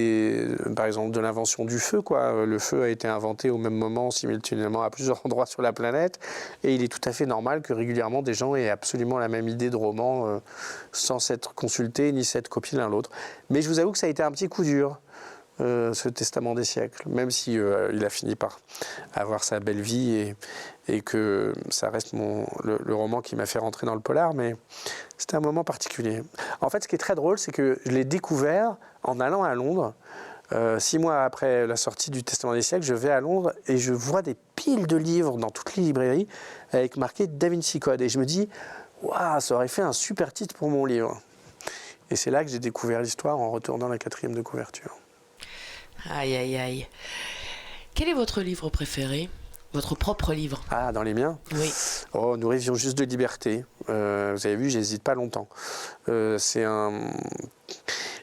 par exemple, de l'invention du feu, quoi. Le feu a été inventé au même moment, simultanément, à plusieurs endroits sur la planète. Et il est tout à fait normal que régulièrement, des gens aient absolument la même idée de roman sans s'être consultés ni s'être copiés l'un l'autre. Mais je vous avoue que ça a été un petit coup dur. Ce Testament des siècles, même si il a fini par avoir sa belle vie et que ça reste le roman qui m'a fait rentrer dans le polar, mais c'était un moment particulier. En fait, ce qui est très drôle, c'est que je l'ai découvert en allant à Londres. 6 mois après la sortie du Testament des siècles, je vais à Londres et je vois des piles de livres dans toutes les librairies avec marqué Da Vinci Code. Et je me dis, waouh, ça aurait fait un super titre pour mon livre. Et c'est là que j'ai découvert l'histoire en retournant la 4e de couverture. Aïe, aïe, aïe. Quel est votre livre préféré? Votre propre livre? Ah, dans les miens? Oui. Oh, Nous rêvions juste de liberté. Vous avez vu, j'hésite pas longtemps. C'est un...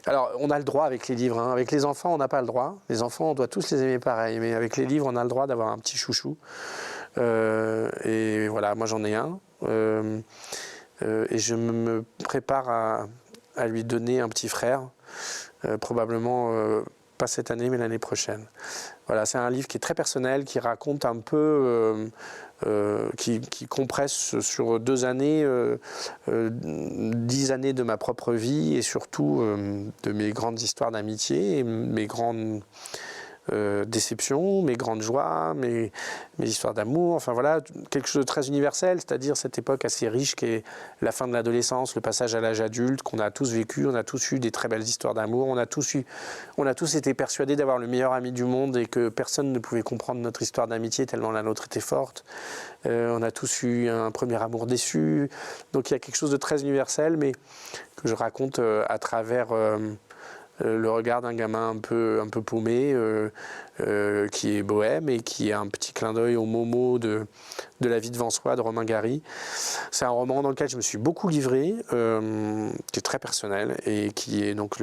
Alors, on a le droit avec les livres. Hein. Avec les enfants, on n'a pas le droit. Les enfants, on doit tous les aimer pareil. Mais avec les livres, on a le droit d'avoir un petit chouchou. Et voilà, moi j'en ai un. Et je me prépare à lui donner un petit frère. Probablement... pas cette année, mais l'année prochaine. Voilà, c'est un livre qui est très personnel, qui raconte un peu, qui compresse sur 2 années, 10 années de ma propre vie et surtout de mes grandes histoires d'amitié et mes grandes déceptions, mes grandes joies, mes histoires d'amour, enfin voilà, quelque chose de très universel, c'est-à-dire cette époque assez riche qui est la fin de l'adolescence, le passage à l'âge adulte, qu'on a tous vécu, on a tous eu des très belles histoires d'amour, on a tous été persuadés d'avoir le meilleur ami du monde et que personne ne pouvait comprendre notre histoire d'amitié tellement la nôtre était forte. On a tous eu un premier amour déçu, donc il y a quelque chose de très universel, mais que je raconte à travers... le regard d'un gamin un peu paumé, qui est bohème et qui a un petit clin d'œil au Momo de La vie devant soi de Romain Gary. C'est un roman dans lequel je me suis beaucoup livré, qui est très personnel et qui est donc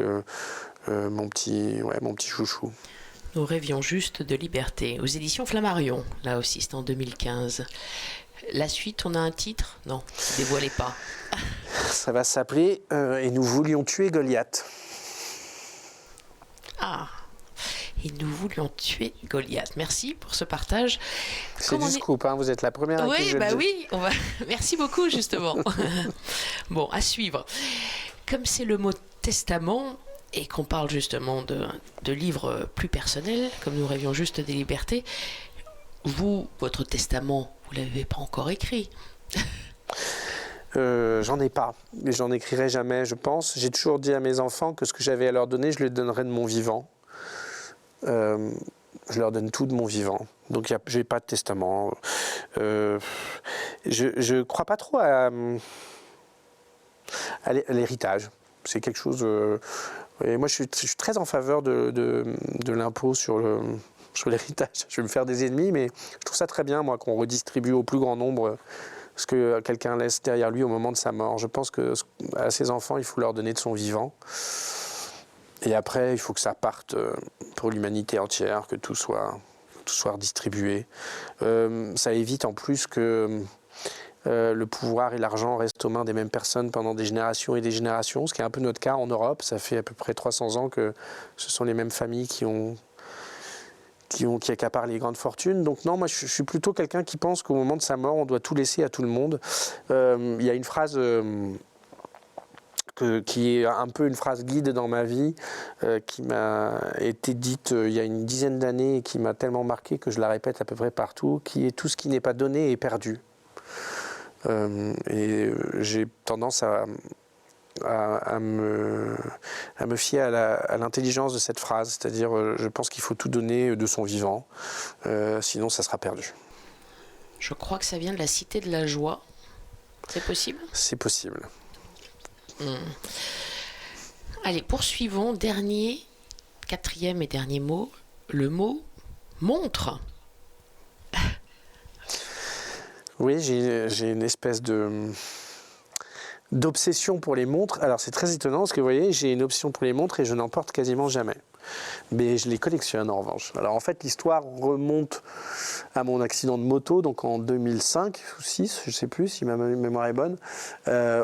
mon petit chouchou. Nous rêvions juste de liberté, aux éditions Flammarion, là aussi, c'est en 2015. La suite, on a un titre? Non, ne dévoilez pas. Ça va s'appeler « Et nous voulions tuer Goliath ». Ah, et nous voulions tuer Goliath. Merci pour ce partage. C'est du scoop, hein, vous êtes la première à qui je le dis. Oui, merci beaucoup justement. Bon, à suivre. Comme c'est le mot testament et qu'on parle justement de livres plus personnels, comme nous rêvions juste des libertés, votre testament, vous ne l'avez pas encore écrit. J'en ai pas, mais j'en écrirai jamais, je pense. J'ai toujours dit à mes enfants que ce que j'avais à leur donner, je les donnerais de mon vivant. Je leur donne tout de mon vivant. Donc je n'ai pas de testament. Je ne crois pas trop à l'héritage. C'est quelque chose... et moi, je suis très en faveur de l'impôt sur l'héritage. Je vais me faire des ennemis, mais je trouve ça très bien, moi, qu'on redistribue au plus grand nombre ce que quelqu'un laisse derrière lui au moment de sa mort. Je pense qu'à ses enfants, il faut leur donner de son vivant. Et après, il faut que ça parte pour l'humanité entière, que tout soit redistribué. Ça évite en plus que le pouvoir et l'argent restent aux mains des mêmes personnes pendant des générations et des générations, ce qui est un peu notre cas en Europe. Ça fait à peu près 300 ans que ce sont les mêmes familles qui accaparent les grandes fortunes. Donc non, moi je suis plutôt quelqu'un qui pense qu'au moment de sa mort, on doit tout laisser à tout le monde. Il y a une phrase qui est un peu une phrase guide dans ma vie, qui m'a été dite il y a une dizaine d'années et qui m'a tellement marqué que je la répète à peu près partout, qui est « tout ce qui n'est pas donné est perdu ». Et j'ai tendance à me fier à l'intelligence de cette phrase, c'est-à-dire je pense qu'il faut tout donner de son vivant, sinon ça sera perdu. Je crois que ça vient de la Cité de la Joie. C'est possible ? C'est possible. Allez, poursuivons. Quatrième et dernier mot, le mot montre. Oui, j'ai une espèce d'obsession pour les montres. Alors c'est très étonnant parce que vous voyez, j'ai une obsession pour les montres et je n'en porte quasiment jamais. Mais je les collectionne en revanche. Alors en fait, l'histoire remonte à mon accident de moto, donc en 2005 ou 2006, je ne sais plus si ma mémoire est bonne,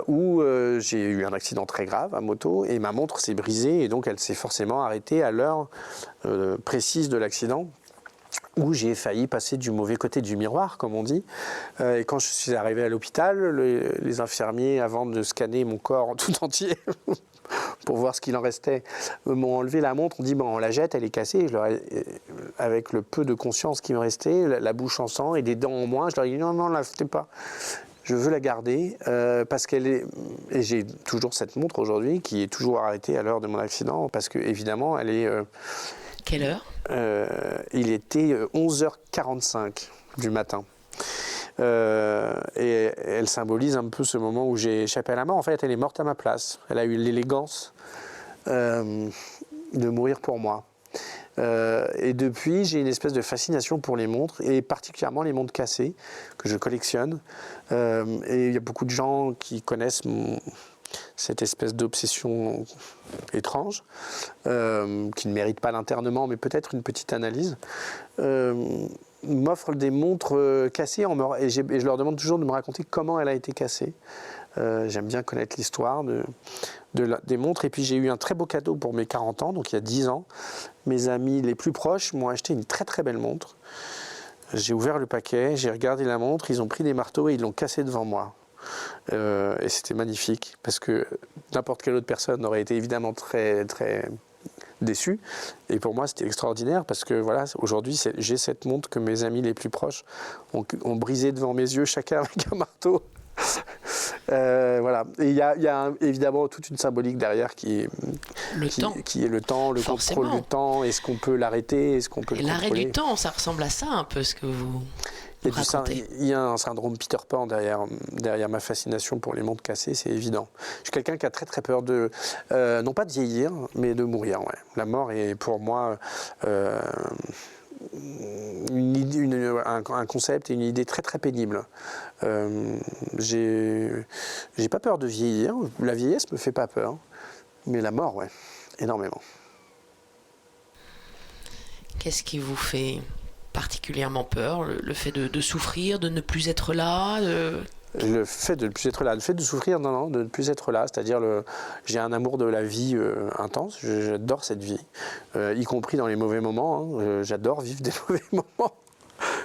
où j'ai eu un accident très grave à moto et ma montre s'est brisée et donc elle s'est forcément arrêtée à l'heure précise de l'accident, où j'ai failli passer du mauvais côté du miroir, comme on dit. Et quand je suis arrivé à l'hôpital, les infirmiers, avant de scanner mon corps en tout entier, pour voir ce qu'il en restait, m'ont enlevé la montre, on dit on la jette, elle est cassée. Je leur ai, avec le peu de conscience qui me restait, la bouche en sang et des dents en moins, je leur ai dit non, la jetez pas. Je veux la garder parce qu'elle est... Et j'ai toujours cette montre aujourd'hui qui est toujours arrêtée à l'heure de mon accident parce que évidemment elle est... Quelle heure ? Il était 11h45 du matin. Et elle symbolise un peu ce moment où j'ai échappé à la mort. En fait, elle est morte à ma place. Elle a eu l'élégance de mourir pour moi. Et depuis, j'ai une espèce de fascination pour les montres, et particulièrement les montres cassées, que je collectionne. Et il y a beaucoup de gens qui connaissent cette espèce d'obsession étrange, qui ne mérite pas l'internement, mais peut-être une petite analyse, m'offrent des montres cassées et je leur demande toujours de me raconter comment elle a été cassée. J'aime bien connaître l'histoire des montres. Et puis j'ai eu un très beau cadeau pour mes 40 ans, donc il y a 10 ans. Mes amis les plus proches m'ont acheté une très très belle montre. J'ai ouvert le paquet, j'ai regardé la montre, ils ont pris des marteaux et ils l'ont cassée devant moi. Et c'était magnifique parce que n'importe quelle autre personne aurait été évidemment très très déçue, et pour moi c'était extraordinaire parce que voilà, aujourd'hui j'ai cette montre que mes amis les plus proches ont brisée devant mes yeux, chacun avec un marteau. Voilà, et il y a évidemment toute une symbolique derrière qui est le temps, le Forcément. contrôle du temps. Est-ce qu'on peut l'arrêter, est-ce qu'on peut le contrôler ? L'arrêt du temps, ça ressemble à ça un peu ce que vous racontez. Il y a un syndrome Peter Pan derrière ma fascination pour les montres cassées, c'est évident. Je suis quelqu'un qui a très très peur de, non pas de vieillir, mais de mourir. Ouais. La mort est pour moi un concept et une idée très très pénible. J'ai pas peur de vieillir, la vieillesse me fait pas peur, mais la mort, ouais, énormément. Qu'est-ce qui vous fait particulièrement peur ? Le fait de souffrir, de ne plus être là Le fait de ne plus être là, le fait de souffrir, non, de ne plus être là, c'est-à-dire j'ai un amour de la vie intense, j'adore cette vie, y compris dans les mauvais moments, hein, j'adore vivre des mauvais moments.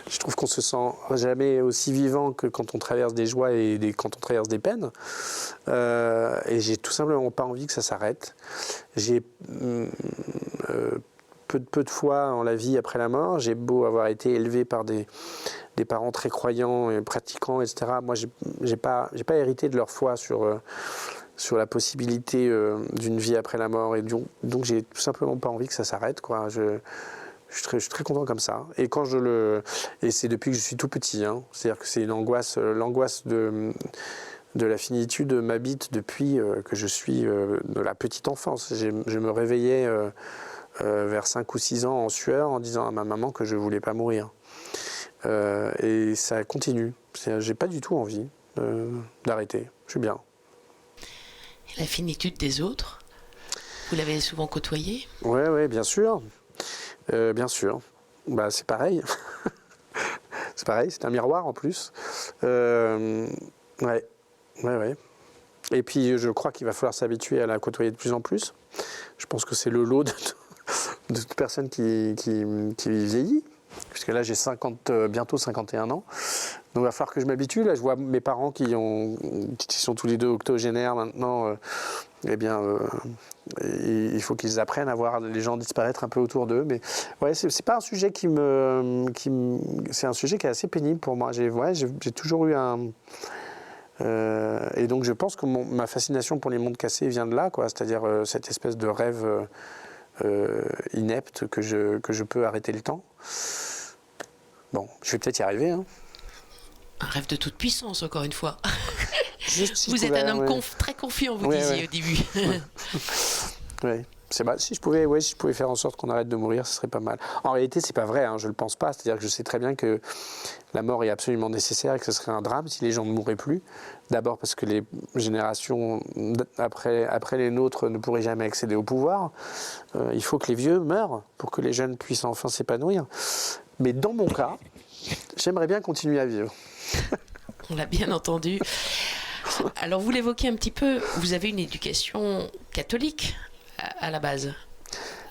Je trouve qu'on se sent jamais aussi vivant que quand on traverse des joies et quand on traverse des peines. Et j'ai tout simplement pas envie que ça s'arrête. J'ai peu de foi en la vie après la mort. J'ai beau avoir été élevé par des parents très croyants et pratiquants, etc. Moi, j'ai pas hérité de leur foi sur la possibilité d'une vie après la mort. Et donc, j'ai tout simplement pas envie que ça s'arrête, quoi. Je suis très content comme ça. Et et c'est depuis que je suis tout petit. Hein. C'est-à-dire que c'est une angoisse. L'angoisse de la finitude m'habite depuis que je suis de la petite enfance. Je me réveillais vers 5 ou 6 ans en sueur en disant à ma maman que je voulais pas mourir. Et ça continue. J'ai pas du tout envie d'arrêter. Je suis bien. Et la finitude des autres, vous l'avez souvent côtoyée ? Ouais, bien sûr. Bien sûr. Bah, c'est pareil. C'est pareil, c'est un miroir en plus. Ouais. Et puis je crois qu'il va falloir s'habituer à la côtoyer de plus en plus. Je pense que c'est le lot de toute personne qui vieillit. Puisque là j'ai bientôt 51 ans. Donc il va falloir que je m'habitue. Là je vois mes parents qui sont tous les deux octogénaires maintenant. Il faut qu'ils apprennent à voir les gens disparaître un peu autour d'eux. Mais ouais, c'est pas un sujet c'est un sujet qui est assez pénible pour moi. J'ai toujours eu Et donc je pense que ma fascination pour les mondes cassés vient de là, quoi. C'est-à-dire cette espèce de rêve inepte que je peux arrêter le temps. Bon, je vais peut-être y arriver. Hein. Un rêve de toute puissance, encore une fois. Juste si vous êtes un homme très confiant, vous disiez au début. Oui. Si je pouvais faire en sorte qu'on arrête de mourir, ce serait pas mal. En réalité, c'est pas vrai, hein, je le pense pas. C'est-à-dire que je sais très bien que la mort est absolument nécessaire et que ce serait un drame si les gens ne mourraient plus. D'abord parce que les générations après les nôtres ne pourraient jamais accéder au pouvoir. Il faut que les vieux meurent pour que les jeunes puissent enfin s'épanouir. Mais dans mon cas, j'aimerais bien continuer à vivre. On l'a bien entendu. Alors vous l'évoquez un petit peu, vous avez une éducation catholique à la base.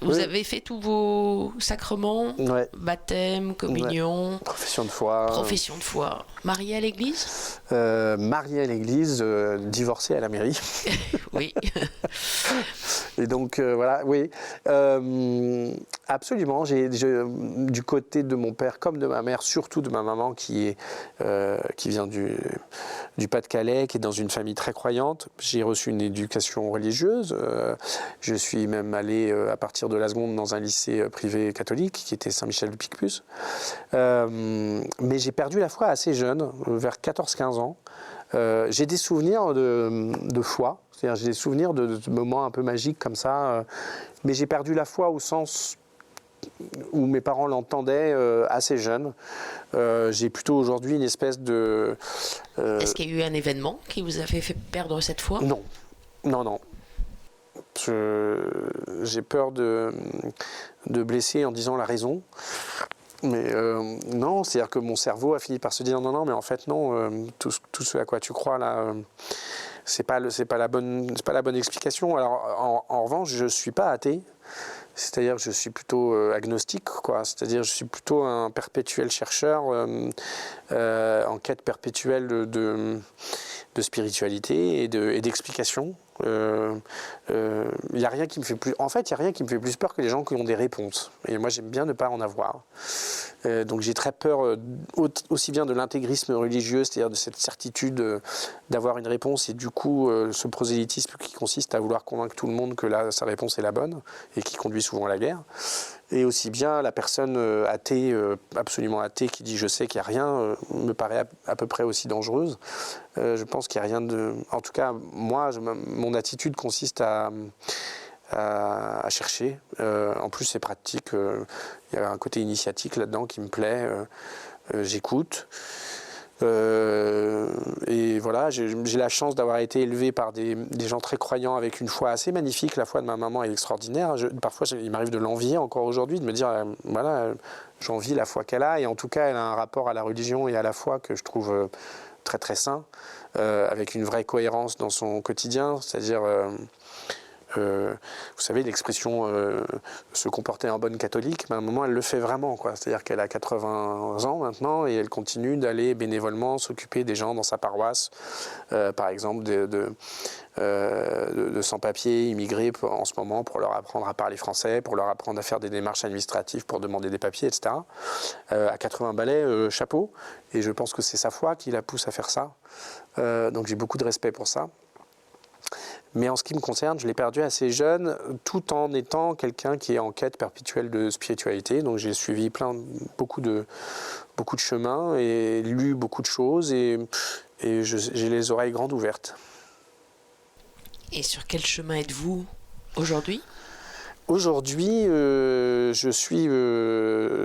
Vous avez fait tous vos sacrements, baptême, communion, profession de foi. Profession de foi. Marié à l'église Marié à l'église, divorcé à la mairie. Oui. Et donc voilà, oui. Absolument. Du côté de mon père comme de ma mère, surtout de ma maman qui vient du Pas-de-Calais, qui est dans une famille très croyante. J'ai reçu une éducation religieuse. Je suis même allé à partir de la seconde dans un lycée privé catholique qui était Saint-Michel de Picpus. Mais j'ai perdu la foi assez jeune, vers 14-15 ans. J'ai des souvenirs de foi, c'est-à-dire j'ai des souvenirs de moments un peu magiques comme ça, mais j'ai perdu la foi au sens où mes parents l'entendaient assez jeune. J'ai plutôt aujourd'hui une espèce de... Est-ce qu'il y a eu un événement qui vous a fait perdre cette foi ? Non. J'ai peur de blesser en disant la raison. Mais non, c'est-à-dire que mon cerveau a fini par se dire non, mais en fait non, tout ce à quoi tu crois là, c'est pas la bonne explication. Alors en revanche, je suis pas athée, c'est-à-dire que je suis plutôt agnostique, quoi. C'est-à-dire je suis plutôt un perpétuel chercheur en quête perpétuelle de spiritualité et d'explication. Y a rien qui me fait plus... En fait, il n'y a rien qui me fait plus peur que les gens qui ont des réponses. Et moi, j'aime bien ne pas en avoir. Donc j'ai très peur aussi bien de l'intégrisme religieux, c'est-à-dire de cette certitude d'avoir une réponse et du coup ce prosélytisme qui consiste à vouloir convaincre tout le monde que sa réponse est la bonne et qui conduit souvent à la guerre. Et aussi bien la personne athée, absolument athée, qui dit « je sais qu'il n'y a rien », me paraît à peu près aussi dangereuse. Je pense qu'il n'y a rien de... En tout cas, moi, mon attitude consiste à chercher. En plus, c'est pratique. Il y a un côté initiatique là-dedans qui me plaît. J'écoute. Et voilà, j'ai la chance d'avoir été élevé par des gens très croyants avec une foi assez magnifique. La foi de ma maman est extraordinaire. Parfois, il m'arrive de l'envier encore aujourd'hui, de me dire, voilà, j'envie la foi qu'elle a. Et en tout cas, elle a un rapport à la religion et à la foi que je trouve très très sain, avec une vraie cohérence dans son quotidien. C'est-à-dire... vous savez, l'expression se comporter en bonne catholique, mais à un moment, elle le fait vraiment, quoi. C'est-à-dire qu'elle a 80 ans maintenant et elle continue d'aller bénévolement s'occuper des gens dans sa paroisse, par exemple de sans-papiers immigrés en ce moment pour leur apprendre à parler français, pour leur apprendre à faire des démarches administratives pour demander des papiers, etc. À 80 balais, chapeau. Et je pense que c'est sa foi qui la pousse à faire ça. Donc j'ai beaucoup de respect pour ça. Mais en ce qui me concerne, je l'ai perdu assez jeune, tout en étant quelqu'un qui est en quête perpétuelle de spiritualité. Donc j'ai suivi beaucoup de chemins et lu beaucoup de choses et j'ai les oreilles grandes ouvertes. Et sur quel chemin êtes-vous aujourd'hui ? Aujourd'hui, je suis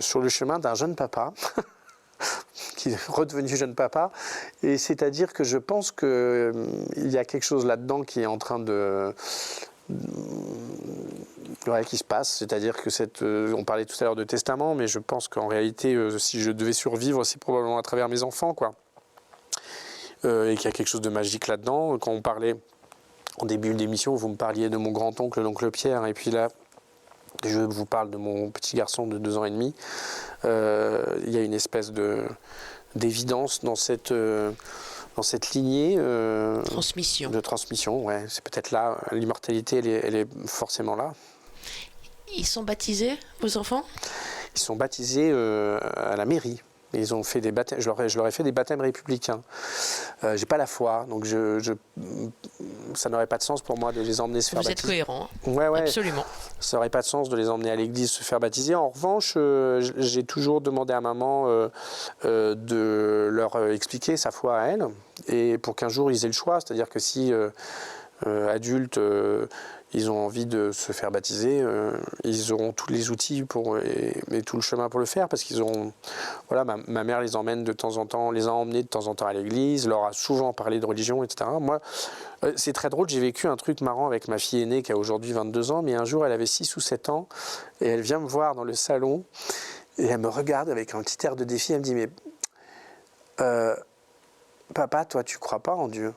sur le chemin d'un jeune papa. Qui est redevenu jeune papa, et c'est-à-dire que je pense qu'il y a quelque chose là-dedans qui est en train qui se passe, c'est-à-dire que on parlait tout à l'heure de testament, mais je pense qu'en réalité, si je devais survivre, c'est probablement à travers mes enfants, quoi. Et qu'il y a quelque chose de magique là-dedans. Quand on parlait, en début d'émission, vous me parliez de mon grand-oncle, l'oncle Pierre, et puis là, je vous parle de mon petit garçon de 2 ans et demi. Il y a une espèce d'évidence dans cette lignée de transmission. Ouais, c'est peut-être là, l'immortalité, elle est forcément là. Ils sont baptisés, vos enfants ? Ils sont baptisés à la mairie. Ils ont fait des baptêmes, je leur ai fait des baptêmes républicains. J'ai pas la foi, donc ça n'aurait pas de sens pour moi de les emmener se faire baptiser. Vous êtes cohérent. Ouais. Absolument. Ça n'aurait pas de sens de les emmener à l'église se faire baptiser. En revanche, j'ai toujours demandé à maman de leur expliquer sa foi à elle, et pour qu'un jour ils aient le choix. C'est-à-dire que si adultes, ils ont envie de se faire baptiser, ils auront tous les outils et tout le chemin pour le faire, parce qu'ils ont... Voilà, ma mère les emmène de temps en temps, les a emmenés de temps en temps à l'église, leur a souvent parlé de religion, etc. Moi, c'est très drôle, j'ai vécu un truc marrant avec ma fille aînée qui a aujourd'hui 22 ans, mais un jour elle avait 6 ou 7 ans, et elle vient me voir dans le salon, et elle me regarde avec un petit air de défi, elle me dit, mais papa, toi tu crois pas en Dieu?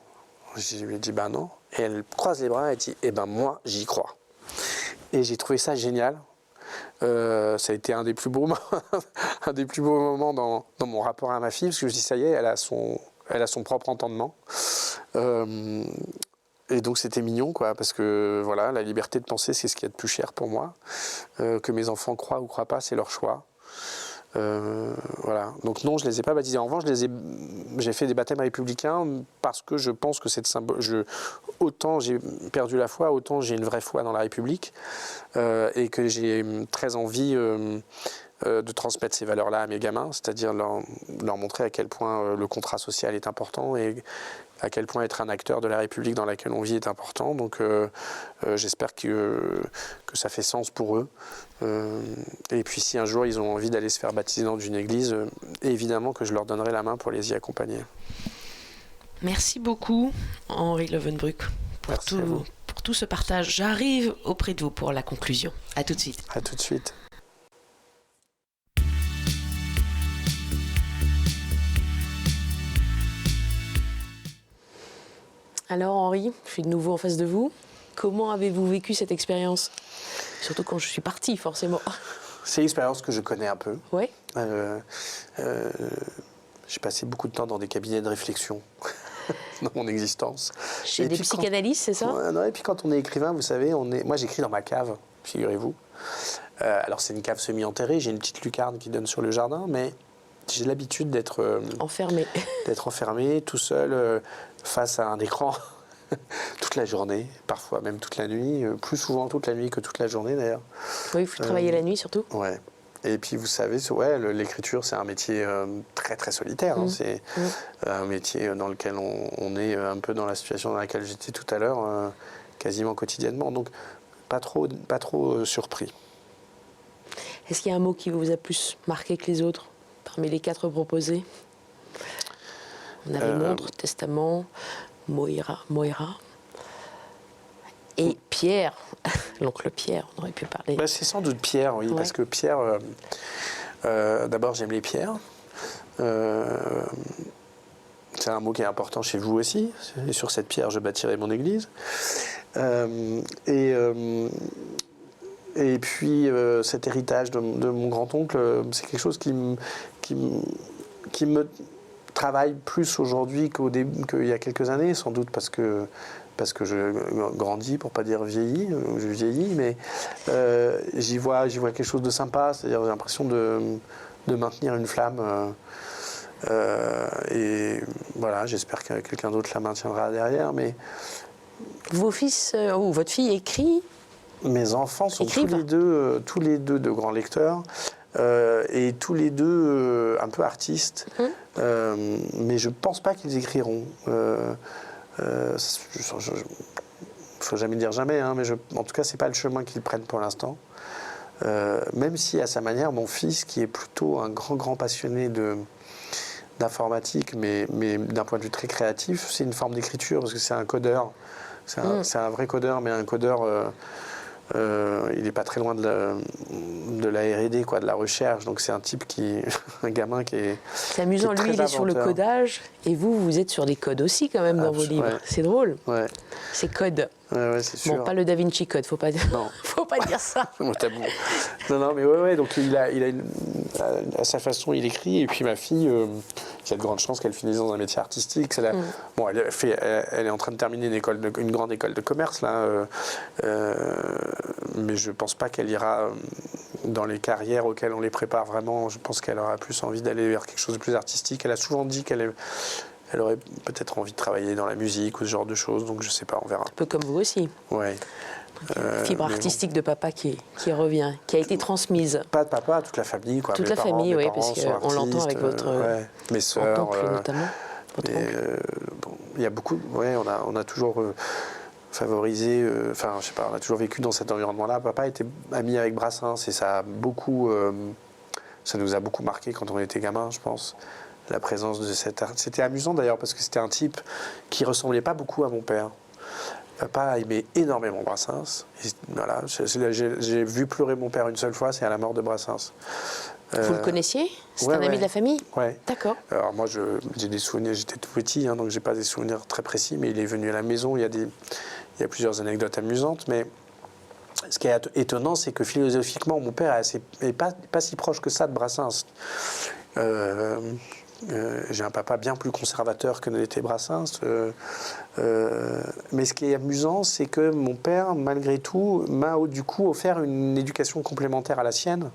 Je lui ai dit, ben non. Et elle croise les bras et dit, eh ben moi, j'y crois. Et j'ai trouvé ça génial. Ça a été un des plus beaux moments dans mon rapport à ma fille, parce que je dis, ça y est, elle a son propre entendement. Et donc c'était mignon, quoi, parce que voilà, la liberté de penser, c'est ce qu'il y a de plus cher pour moi. Que mes enfants croient ou croient pas, c'est leur choix. Voilà. Donc non, je les ai pas baptisés. En revanche, j'ai fait des baptêmes républicains parce que je pense que c'est symbole. Autant j'ai perdu la foi, autant j'ai une vraie foi dans la République, et que j'ai très envie de transmettre ces valeurs-là à mes gamins, c'est-à-dire leur montrer à quel point le contrat social est important et à quel point être un acteur de la République dans laquelle on vit est important. Donc j'espère que ça fait sens pour eux. Et puis si un jour ils ont envie d'aller se faire baptiser dans une église, évidemment que je leur donnerai la main pour les y accompagner. Merci beaucoup, Henri Lovenbruck, pour tout ce partage. J'arrive auprès de vous pour la conclusion. À tout de suite. À tout de suite. Alors Henri, je suis de nouveau en face de vous. Comment avez-vous vécu cette expérience? Surtout quand je suis partie, forcément. C'est une expérience que je connais un peu. Oui. J'ai passé beaucoup de temps dans des cabinets de réflexion dans mon existence. Chez des psychanalystes, c'est ça? Non, et puis quand on est écrivain, vous savez, moi j'écris dans ma cave, figurez-vous. Alors c'est une cave semi-enterrée, j'ai une petite lucarne qui donne sur le jardin, mais j'ai l'habitude d'être enfermé, tout seul, face à un écran, toute la journée, parfois même toute la nuit, plus souvent toute la nuit que toute la journée d'ailleurs. Oui, il faut travailler la nuit surtout. Ouais. Et puis vous savez, l'écriture c'est un métier très très solitaire. Hein. C'est un métier dans lequel on est un peu dans la situation dans laquelle j'étais tout à l'heure, quasiment quotidiennement. Donc pas trop surpris. Est-ce qu'il y a un mot qui vous a plus marqué que les autres parmi les 4 proposés? On avait Montre, Testament, Moïra. Et Pierre, l'oncle Pierre, on aurait pu parler. C'est sans doute Pierre, oui, parce que Pierre, d'abord j'aime les pierres. C'est un mot qui est important chez vous aussi. Et sur cette pierre, je bâtirai mon église. Et puis cet héritage de mon grand-oncle, c'est quelque chose qui me travaille plus aujourd'hui qu'il y a quelques années, sans doute parce que je grandis, pour pas dire vieillis, je vieillis, mais j'y vois quelque chose de sympa, c'est-à-dire j'ai l'impression de maintenir une flamme, et voilà, j'espère que quelqu'un d'autre la maintiendra derrière, mais... Vos fils ou votre fille écrit? Mes enfants sont tous les deux de grands lecteurs, et tous les deux un peu artistes, mais je ne pense pas qu'ils écriront. Il ne faut jamais dire jamais, hein, mais en tout cas, ce n'est pas le chemin qu'ils prennent pour l'instant. Même si, à sa manière, mon fils, qui est plutôt un grand passionné d'informatique, mais d'un point de vue très créatif, c'est une forme d'écriture, parce que c'est un codeur. C'est un vrai codeur, mais un codeur... il n'est pas très loin de la R&D, de la recherche. Donc c'est un gamin qui est... C'est amusant, lui il est sur le codage et vous êtes sur les codes aussi quand même dans vos livres. Ouais. C'est drôle. Ouais. C'est code. Ouais, c'est sûr. Bon, pas le Da Vinci Code, faut pas dire ça. Tabou. Non, mais donc il a à sa façon il écrit, et puis ma fille, qui a de grandes chances qu'elle finisse dans un métier artistique. Bon, elle est en train de terminer une grande école de commerce là, mais je pense pas qu'elle ira dans les carrières auxquelles on les prépare vraiment, je pense qu'elle aura plus envie d'aller vers quelque chose de plus artistique. Elle a souvent dit qu'elle aurait peut-être envie de travailler dans la musique ou ce genre de choses, donc je sais pas, on verra. Un peu comme vous aussi. Ouais. Fibre artistique de papa qui revient, qui a été transmise. Pas de papa, toute la famille, quoi. Toute Mes la famille, mes oui, parents parce sont qu'on l'entend avec artistes, votre mes sœurs, oncle notamment. Votre oncle. bon, il y a beaucoup, on a toujours favorisé, enfin, je sais pas, on a toujours vécu dans cet environnement-là. Papa était ami avec Brassens et ça nous a beaucoup marqué quand on était gamin, je pense. La présence de cet art. C'était amusant d'ailleurs parce que c'était un type qui ressemblait pas beaucoup à mon père. Papa aimait énormément Brassens. Et voilà, j'ai vu pleurer mon père une seule fois, c'est à la mort de Brassens. Vous le connaissiez? C'est ouais, un ami de la famille? Ouais. D'accord. Alors moi, j'ai des souvenirs, j'étais tout petit, hein, donc j'ai pas des souvenirs très précis, mais il est venu à la maison, il y a plusieurs anecdotes amusantes, mais ce qui est étonnant, c'est que philosophiquement, mon père est pas si proche que ça de Brassens. J'ai un papa bien plus conservateur que ne l'était Brassens. Mais ce qui est amusant, c'est que mon père, malgré tout, m'a du coup offert une éducation complémentaire à la sienne,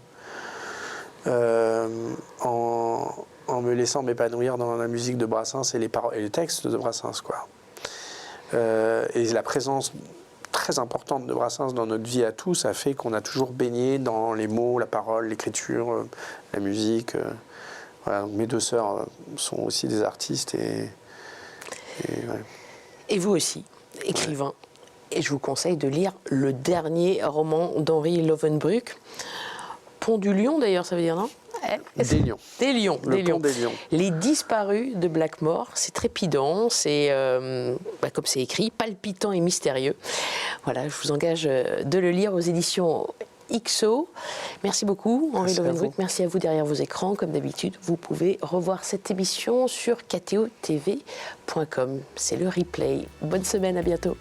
en me laissant m'épanouir dans la musique de Brassens et les textes de Brassens, quoi. Et la présence très importante de Brassens dans notre vie à tous a fait qu'on a toujours baigné dans les mots, la parole, l'écriture, la musique. Voilà, mes deux sœurs sont aussi des artistes ouais. Et vous aussi, écrivain. Et je vous conseille de lire le dernier roman d'Henri Lovenbruck. Pont du Lion, d'ailleurs, ça veut dire, non? Des lions. Des lions. Le pont des lions. Les disparus de Blackmore, c'est trépidant, c'est, comme c'est écrit, palpitant et mystérieux. Voilà, je vous engage de le lire aux éditions XO. Merci beaucoup, Henri Lovenbruck. Merci à vous derrière vos écrans. Comme d'habitude, vous pouvez revoir cette émission sur kto-tv.com. C'est le replay. Bonne semaine, à bientôt.